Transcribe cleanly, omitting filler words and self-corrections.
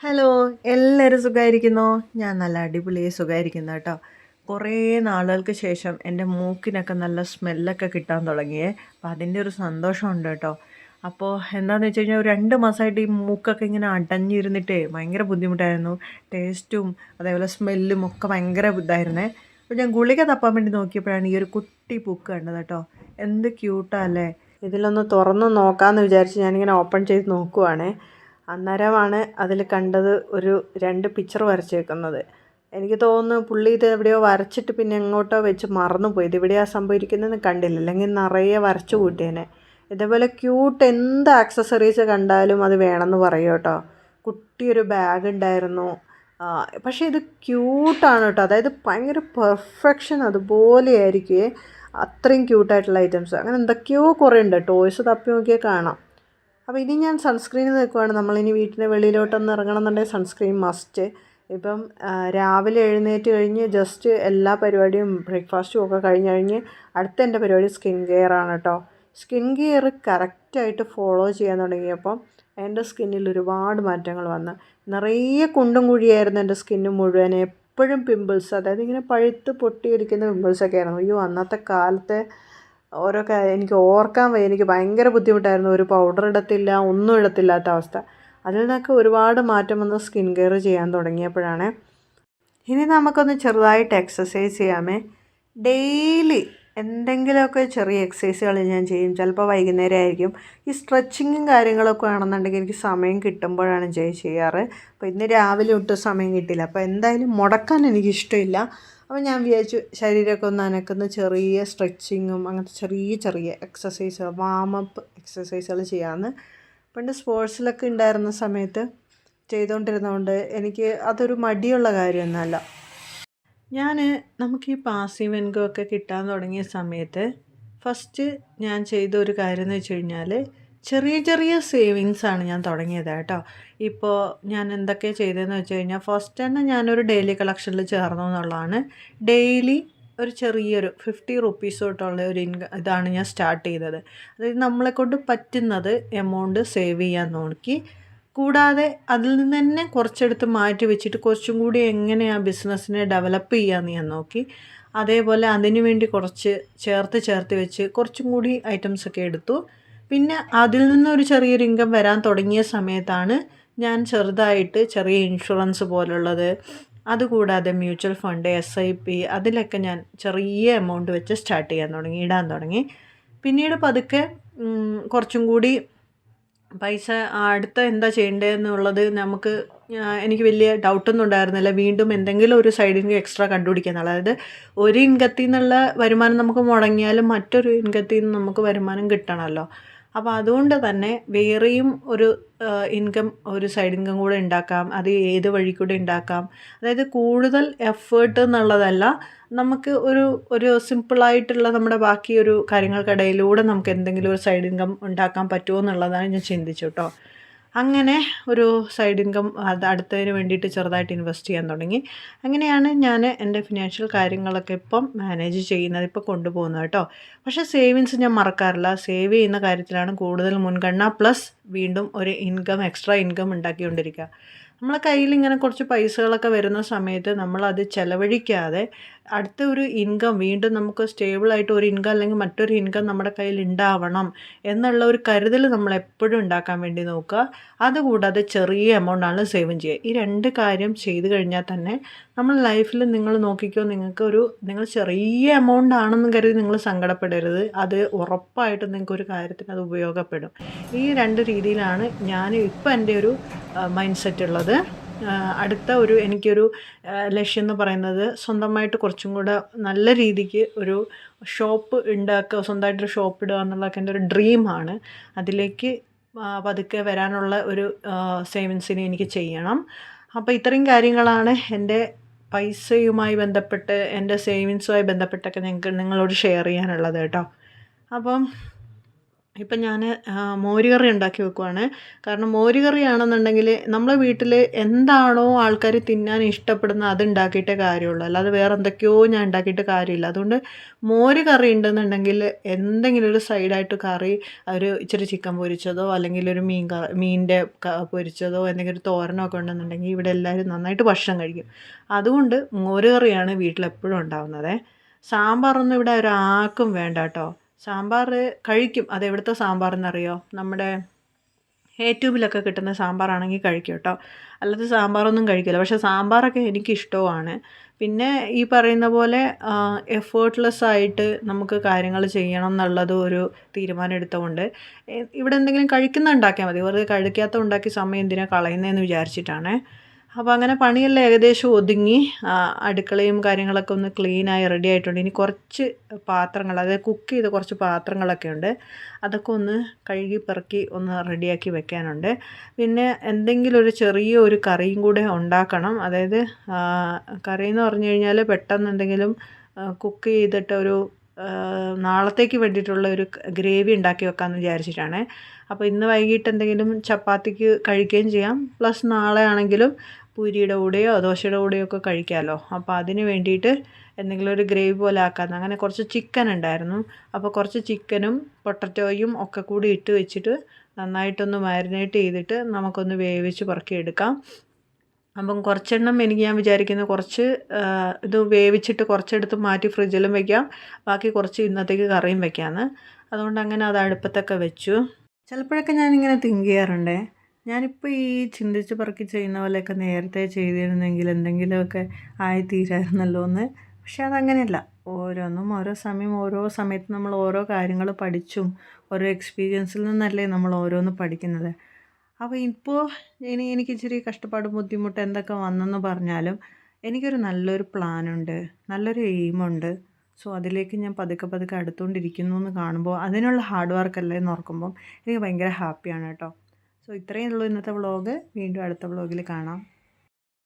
Hello, എല്ലാവരും സുഖമായിരിക്കുന്നോ? ഞാൻ നല്ല അടിപൊളിയായി സുഖമായിരിക്കുന്നു കേട്ടോ. കുറേ നാളുകൾക്ക് ശേഷം എൻ്റെ മൂക്കിനൊക്കെ നല്ല സ്മെല്ലൊക്കെ കിട്ടാൻ തുടങ്ങിയേ. അപ്പോൾ അതിൻ്റെ ഒരു സന്തോഷമുണ്ട് കേട്ടോ. അപ്പോൾ എന്താണെന്ന് വെച്ച് കഴിഞ്ഞാൽ ഒരു 2 മാസമായിട്ട് ഈ മൂക്കൊക്കെ ഇങ്ങനെ അടഞ്ഞിരുന്നിട്ടേ ഭയങ്കര ബുദ്ധിമുട്ടായിരുന്നു. ടേസ്റ്റും അതേപോലെ സ്മെല്ലും ഒക്കെ ഭയങ്കര ഇതായിരുന്നേ. അപ്പോൾ ഞാൻ ഗുളിക തപ്പാൻ വേണ്ടി നോക്കിയപ്പോഴാണ് ഈ ഒരു കുട്ടി പൂക്ക് കണ്ടത് കേട്ടോ. എന്ത് ക്യൂട്ടാല്ലേ. ഇതിലൊന്ന് തുറന്ന് നോക്കാമെന്ന് വിചാരിച്ച് ഞാനിങ്ങനെ ഓപ്പൺ ചെയ്ത് നോക്കുവാണേ. അന്നേരമാണ് അതിൽ കണ്ടത് ഒരു 2 പിക്ചർ വരച്ചേക്കുന്നത്. എനിക്ക് തോന്നുന്നു പുള്ളി ഇത് എവിടെയോ വരച്ചിട്ട് പിന്നെ എങ്ങോട്ടോ വെച്ച് മറന്നുപോയി. ഇത് എവിടെയാണ് സംഭവിക്കുന്നതെന്ന് കണ്ടില്ല, അല്ലെങ്കിൽ നിറയെ വരച്ചു കൂട്ടിയേനെ. ഇതേപോലെ ക്യൂട്ട് എന്ത് ആക്സസറീസ് കണ്ടാലും അത് വേണമെന്ന് പറയും കേട്ടോ. കുട്ടിയൊരു ബാഗ് ഉണ്ടായിരുന്നു. പക്ഷേ ഇത് ക്യൂട്ടാണ് കേട്ടോ. അതായത് ഭയങ്കര പെർഫെക്ഷൻ അതുപോലെയായിരിക്കും. അത്രയും ക്യൂട്ടായിട്ടുള്ള ഐറ്റംസ് അങ്ങനെ എന്തൊക്കെയോ കുറേ ഉണ്ട്. ടോയ്സ് തപ്പി നോക്കിയാൽ കാണാം. അപ്പോൾ ഇനി ഞാൻ സൺസ്ക്രീനിൽ നിൽക്കുവാണ്. നമ്മളിനി വീട്ടിൻ്റെ വെളിയിലോട്ടൊന്ന് ഇറങ്ങണം എന്നുണ്ടെങ്കിൽ സൺസ്ക്രീൻ മസ്റ്റ്. ഇപ്പം രാവിലെ എഴുന്നേറ്റ് കഴിഞ്ഞ് ജസ്റ്റ് എല്ലാ പരിപാടിയും ബ്രേക്ക്ഫാസ്റ്റും ഒക്കെ കഴിഞ്ഞ് അടുത്ത എൻ്റെ പരിപാടി സ്കിൻ കെയർ ആണ് കേട്ടോ. സ്കിൻ കെയർ കറക്റ്റായിട്ട് ഫോളോ ചെയ്യാൻ തുടങ്ങിയപ്പം എൻ്റെ സ്കിന്നിൽ ഒരുപാട് മാറ്റങ്ങൾ വന്നു. നിറയെ കുണ്ടും കുഴിയായിരുന്നു എൻ്റെ സ്കിന്ന് മുഴുവൻ. എപ്പോഴും പിമ്പിൾസ്, അതായത് ഇങ്ങനെ പഴുത്ത് പൊട്ടിയൊലിക്കുന്ന പിമ്പിൾസൊക്കെ ആയിരുന്നു. അയ്യോ, അന്നത്തെ കാലത്തെ ഓരോ കാര്യം എനിക്ക് ഓർക്കാൻ വയ്യ. എനിക്ക് ഭയങ്കര ബുദ്ധിമുട്ടായിരുന്നു. ഒരു പൗഡർ ഇടത്തില്ല, ഒന്നും ഇടത്തില്ലാത്ത അവസ്ഥ. അതിൽ നിന്നൊക്കെ ഒരുപാട് മാറ്റം വന്ന് സ്കിൻ കെയർ ചെയ്യാൻ തുടങ്ങിയപ്പോഴാണ്. ഇനി നമുക്കൊന്ന് ചെറുതായിട്ട് എക്സസൈസ് ചെയ്യാമേ. ഡെയിലി എന്തെങ്കിലുമൊക്കെ ചെറിയ എക്സസൈസുകൾ ഞാൻ ചെയ്യും. ചിലപ്പോൾ വൈകുന്നേരം ആയിരിക്കും. ഈ സ്ട്രെച്ചിങ്ങും കാര്യങ്ങളൊക്കെ ആണെന്നുണ്ടെങ്കിൽ എനിക്ക് സമയം കിട്ടുമ്പോഴാണ് ചെയ്യാറ്. അപ്പോൾ ഇന്ന് രാവിലെ ഒട്ടും സമയം കിട്ടില്ല. അപ്പോൾ എന്തായാലും മുടക്കാൻ എനിക്കിഷ്ടമില്ല. അപ്പോൾ ഞാൻ വിചാരിച്ചു ശരീരമൊക്കെ ഒന്ന് അനക്കുന്ന ചെറിയ സ്ട്രെച്ചിങ്ങും അങ്ങനത്തെ ചെറിയ ചെറിയ എക്സസൈസുകൾ, വാമപ്പ് എക്സസൈസുകൾ ചെയ്യാമെന്ന്. പണ്ട് സ്പോർട്സിലൊക്കെ ഉണ്ടായിരുന്ന സമയത്ത് ചെയ്തുകൊണ്ടിരുന്നതുകൊണ്ട് എനിക്ക് അതൊരു മടിയുള്ള കാര്യമൊന്നുമല്ല. നമുക്ക് ഈ പാസീവ് ഇൻകം ഒക്കെ കിട്ടാൻ തുടങ്ങിയ സമയത്ത് ഫസ്റ്റ് ഞാൻ ചെയ്ത ഒരു കാര്യം എന്ന് വെച്ച് കഴിഞ്ഞാൽ ചെറിയ ചെറിയ സേവിങ്സാണ് ഞാൻ തുടങ്ങിയത് കേട്ടോ. ഇപ്പോൾ ഞാൻ എന്തൊക്കെ ചെയ്തതെന്ന് വെച്ച് കഴിഞ്ഞാൽ ഫസ്റ്റ് തന്നെ ഞാനൊരു ഡെയിലി കളക്ഷനിൽ ചേർന്നു എന്നുള്ളതാണ്. ഡെയിലി ഒരു ചെറിയൊരു 50 റുപ്പീസ് തൊട്ടുള്ള ഒരു ഇതാണ് ഞാൻ സ്റ്റാർട്ട് ചെയ്തത്. അതായത് നമ്മളെക്കൊണ്ട് പറ്റുന്നത് എമൗണ്ട് സേവ് ചെയ്യാൻ നോക്കി. കൂടാതെ അതിൽ നിന്ന് തന്നെ കുറച്ചെടുത്ത് മാറ്റി വെച്ചിട്ട് കുറച്ചും കൂടി എങ്ങനെ ആ ബിസിനസ്സിനെ ഡെവലപ്പ് ചെയ്യാമെന്ന് ഞാൻ നോക്കി. അതേപോലെ അതിനു വേണ്ടി കുറച്ച് ചേർത്ത് വെച്ച് കുറച്ചും കൂടി ഐറ്റംസൊക്കെ എടുത്തു. പിന്നെ അതിൽ നിന്നൊരു ചെറിയൊരു ഇൻകം വരാൻ തുടങ്ങിയ സമയത്താണ് ഞാൻ ചെറുതായിട്ട് ചെറിയ ഇൻഷുറൻസ് പോലുള്ളത്, അതുകൂടാതെ മ്യൂച്വൽ ഫണ്ട്, SIP അതിലൊക്കെ ഞാൻ ചെറിയ എമൗണ്ട് വെച്ച് സ്റ്റാർട്ട് ചെയ്യാൻ ഇടാൻ തുടങ്ങി. പിന്നീട് പതുക്കെ കുറച്ചും കൂടി പൈസ അടുത്ത എന്താ ചെയ്യേണ്ടതെന്നുള്ളത് എനിക്ക് വലിയ ഡൗട്ടൊന്നും ഉണ്ടായിരുന്നില്ല. വീണ്ടും എന്തെങ്കിലും ഒരു സൈഡ് ഇൻകം എക്സ്ട്രാ കണ്ടുപിടിക്കാൻ. അതായത് ഒരു ഇൻകത്തിൽ നിന്നുള്ള വരുമാനം നമുക്ക് മുടങ്ങിയാലും മറ്റൊരു ഇൻകത്തിൽ നിന്ന് നമുക്ക് വരുമാനം കിട്ടണമല്ലോ. അപ്പോൾ അതുകൊണ്ട് തന്നെ വേറെയും ഒരു ഇൻകം, ഒരു സൈഡ് ഇൻകം കൂടെ ഉണ്ടാക്കാം. അത് ഏത് വഴി കൂടെ ഉണ്ടാക്കാം. അതായത് കൂടുതൽ എഫേർട്ട് എന്നുള്ളതല്ല, നമുക്ക് ഒരു സിമ്പിളായിട്ടുള്ള നമ്മുടെ ബാക്കി ഒരു കാര്യങ്ങൾക്കിടയിലൂടെ നമുക്ക് എന്തെങ്കിലും ഒരു സൈഡ് ഇൻകം ഉണ്ടാക്കാൻ പറ്റുമോ എന്നുള്ളതാണ് ഞാൻ ചിന്തിച്ചു കേട്ടോ. അങ്ങനെ ഒരു സൈഡ് ഇൻകം അടുത്തതിന് വേണ്ടിയിട്ട് ചെറുതായിട്ട് ഇൻവെസ്റ്റ് ചെയ്യാൻ തുടങ്ങി. അങ്ങനെയാണ് ഞാൻ എൻ്റെ ഫിനാൻഷ്യൽ കാര്യങ്ങളൊക്കെ ഇപ്പം മാനേജ് ചെയ്യുന്നത്, ഇപ്പോൾ കൊണ്ടുപോകുന്നത് കേട്ടോ. പക്ഷേ സേവിങ്സ് ഞാൻ മറക്കാറില്ല. സേവ് ചെയ്യുന്ന കാര്യത്തിലാണ് കൂടുതൽ മുൻഗണന. പ്ലസ് വീണ്ടും ഒരു എക്സ്ട്രാ ഇൻകം ഉണ്ടാക്കിക്കൊണ്ടിരിക്കുക. നമ്മളെ കയ്യിൽ ഇങ്ങനെ കുറച്ച് പൈസകളൊക്കെ വരുന്ന സമയത്ത് നമ്മളത് ചിലവഴിക്കാതെ അടുത്ത ഒരു ഇൻകം, വീണ്ടും നമുക്ക് സ്റ്റേബിളായിട്ട് ഒരു ഇൻകം അല്ലെങ്കിൽ മറ്റൊരു ഇൻകം നമ്മുടെ കയ്യിൽ ഉണ്ടാവണം എന്നുള്ള ഒരു കരുതൽ നമ്മൾ എപ്പോഴും ഉണ്ടാക്കാൻ വേണ്ടി നോക്കുക. അതുകൂടാതെ ചെറിയ എമൗണ്ടാണ് സേവും ചെയ്യുക. ഈ 2 കാര്യം ചെയ്തു കഴിഞ്ഞാൽ തന്നെ നമ്മൾ ലൈഫിൽ നിങ്ങൾ നോക്കിക്കോ, നിങ്ങൾ ചെറിയ എമൗണ്ട് ആണെന്ന് കരുതി നിങ്ങൾ സങ്കടപ്പെടരുത്. അത് ഉറപ്പായിട്ടും നിങ്ങൾക്കൊരു കാര്യത്തിന് അത് ഉപയോഗപ്പെടും. ഈ 2 രീതിയിലാണ് ഞാൻ ഇപ്പം എൻ്റെ ഒരു മൈൻഡ് സെറ്റ് ഉള്ളത്. അടുത്ത എനിക്കൊരു ലക്ഷ്യം എന്ന് പറയുന്നത് സ്വന്തമായിട്ട് കുറച്ചും കൂടെ നല്ല രീതിക്ക് ഒരു ഷോപ്പ് ഉണ്ടാക്കുക, സ്വന്തമായിട്ടൊരു ഷോപ്പ് ഇടുക എന്നുള്ളതൊക്കെ എൻ്റെ ഒരു ഡ്രീമാണ്. അതിലേക്ക് പതുക്കെ വരാനുള്ള ഒരു സേവിങ്സിന് എനിക്ക് ചെയ്യണം. അപ്പോൾ ഇത്രയും കാര്യങ്ങളാണ് എൻ്റെ പൈസയുമായി ബന്ധപ്പെട്ട്, എൻ്റെ സേവിങ്സുമായി ബന്ധപ്പെട്ടൊക്കെ നിങ്ങളോട് ഷെയർ ചെയ്യാനുള്ളത് കേട്ടോ. അപ്പം ഇപ്പം ഞാൻ മോര് കറി ഉണ്ടാക്കി വെക്കുവാണ്. കാരണം മോര് കറിയാണെന്നുണ്ടെങ്കിൽ നമ്മളെ വീട്ടിൽ എന്താണോ ആൾക്കാർ തിന്നാൻ ഇഷ്ടപ്പെടുന്നത് അത് ഉണ്ടാക്കിയിട്ടേ കാര്യമുള്ളൂ. അല്ലാതെ വേറെ എന്തൊക്കെയോ ഞാൻ ഉണ്ടാക്കിയിട്ട് കാര്യമില്ല. അതുകൊണ്ട് മോര് കറി ഉണ്ടെന്നുണ്ടെങ്കിൽ എന്തെങ്കിലും ഒരു സൈഡായിട്ട് കറി ഒരു ഇച്ചിരി ചിക്കൻ പൊരിച്ചതോ അല്ലെങ്കിൽ ഒരു മീനിൻ്റെ പൊരിച്ചതോ എന്തെങ്കിലും ഒരു തോരനോ ഒക്കെ ഉണ്ടെന്നുണ്ടെങ്കിൽ ഇവിടെ എല്ലാവരും നന്നായിട്ട് ഭക്ഷണം കഴിക്കും. അതുകൊണ്ട് മോര് കറിയാണ് വീട്ടിലെപ്പോഴും ഉണ്ടാവുന്നത്. സാമ്പാറൊന്നും ഇവിടെ ഒരാൾക്കും വേണ്ട കേട്ടോ. സാമ്പാർ കഴിക്കും. അതെവിടുത്തെ സാമ്പാറെന്നറിയോ? നമ്മുടെ യൂട്യൂബിലൊക്കെ കിട്ടുന്ന സാമ്പാറാണെങ്കിൽ കഴിക്കും കേട്ടോ. അല്ലാതെ സാമ്പാറൊന്നും കഴിക്കില്ല. പക്ഷേ സാമ്പാറൊക്കെ എനിക്കിഷ്ടവുമാണ്. പിന്നെ ഈ പറയുന്ന പോലെ എഫേർട്ട്ലെസ് ആയിട്ട് നമുക്ക് കാര്യങ്ങൾ ചെയ്യണം എന്നുള്ളത് ഒരു തീരുമാനം എടുത്തുകൊണ്ട് ഇവിടെ എന്തെങ്കിലും കഴിക്കുന്നത് ഉണ്ടാക്കിയാൽ മതി. വെറുതെ കഴിക്കാത്ത ഉണ്ടാക്കി സമയം എന്തിനാ കളയുന്നതെന്ന് വിചാരിച്ചിട്ടാണ്. അപ്പോൾ അങ്ങനെ പണിയെല്ലാം ഏകദേശം ഒതുങ്ങി. അടുക്കളയും കാര്യങ്ങളൊക്കെ ഒന്ന് ക്ലീനായി റെഡി ആയിട്ടുണ്ട്. ഇനി കുറച്ച് പാത്രങ്ങൾ, അതായത് കുക്ക് ചെയ്ത കുറച്ച് പാത്രങ്ങളൊക്കെ ഉണ്ട്. അതൊക്കെ ഒന്ന് കഴുകി പെറുക്കി ഒന്ന് റെഡിയാക്കി വെക്കാനുണ്ട്. പിന്നെ എന്തെങ്കിലും ഒരു ചെറിയ ഒരു കറിയും കൂടെ ഉണ്ടാക്കണം. അതായത് കറി എന്ന് പറഞ്ഞു കഴിഞ്ഞാൽ പെട്ടെന്ന് എന്തെങ്കിലും കുക്ക് ചെയ്തിട്ട് ഒരു നാളത്തേക്ക് വേണ്ടിയിട്ടുള്ള ഒരു ഗ്രേവി ഉണ്ടാക്കി വെക്കാമെന്ന് വിചാരിച്ചിട്ടാണ്. അപ്പോൾ ഇന്ന് വൈകിട്ട് എന്തെങ്കിലും ചപ്പാത്തിക്ക് കഴിക്കുകയും ചെയ്യാം. പ്ലസ് നാളെ ആണെങ്കിലും പൂരിയുടെ കൂടെയോ ദോശയുടെ കൂടെയോ ഒക്കെ കഴിക്കാമല്ലോ. അപ്പോൾ അതിന് വേണ്ടിയിട്ട് എന്തെങ്കിലും ഒരു ഗ്രേവി പോലെ ആക്കാമെന്ന്. അങ്ങനെ കുറച്ച് ചിക്കൻ ഉണ്ടായിരുന്നു. അപ്പോൾ കുറച്ച് ചിക്കനും പൊട്ടറ്റോയും ഒക്കെ കൂടി ഇട്ട് വെച്ചിട്ട് നന്നായിട്ടൊന്ന് മാരിനേറ്റ് ചെയ്തിട്ട് നമുക്കൊന്ന് വേവിച്ച് പെറുക്കിയെടുക്കാം. അപ്പം കുറച്ചെണ്ണം ഞാൻ വിചാരിക്കുന്നത് കുറച്ച് ഇത് വേവിച്ചിട്ട് കുറച്ചെടുത്ത് മാറ്റി ഫ്രിഡ്ജിലും വെക്കാം. ബാക്കി കുറച്ച് ഇന്നത്തേക്ക് കറിയും വെക്കാമെന്ന്. അതുകൊണ്ട് അങ്ങനെ അത് അടുപ്പത്തൊക്കെ വെച്ചു. ചിലപ്പോഴൊക്കെ ഞാനിങ്ങനെ തിങ്ക് ചെയ്യാറുണ്ട്, ഞാനിപ്പോൾ ഈ ചിന്തിച്ച് പറക്കി ചെയ്യുന്ന പോലെയൊക്കെ നേരത്തെ ചെയ്തിരുന്നെങ്കിൽ എന്തെങ്കിലുമൊക്കെ ആയിത്തീരായിരുന്നല്ലോ എന്ന്. പക്ഷെ അതങ്ങനെയല്ല. ഓരോന്നും ഓരോ സമയം ഓരോ സമയത്ത് നമ്മൾ ഓരോ കാര്യങ്ങൾ പഠിച്ചും ഓരോ എക്സ്പീരിയൻസിൽ നിന്നല്ലേ നമ്മൾ ഓരോന്ന് പഠിക്കുന്നത്. അപ്പോൾ ഇപ്പോൾ എനിക്ക് ഇച്ചിരി കഷ്ടപ്പാട് ബുദ്ധിമുട്ട് എന്തൊക്കെ വന്നെന്ന് പറഞ്ഞാലും എനിക്കൊരു നല്ലൊരു പ്ലാനുണ്ട്, നല്ലൊരു എയിമുണ്ട്. സോ അതിലേക്ക് ഞാൻ പതുക്കെ പതുക്കെ അടുത്തുകൊണ്ടിരിക്കുന്നു എന്ന് കാണുമ്പോൾ അതിനുള്ള ഹാർഡ് വർക്കല്ലേ എന്ന് ഓർക്കുമ്പം എനിക്ക് ഭയങ്കര ഹാപ്പിയാണ് കേട്ടോ. സോ ഇത്രയേ ഉള്ളൂ ഇന്നത്തെ വ്ളോഗ്. വീണ്ടും അടുത്ത വ്ളോഗിൽ കാണാം.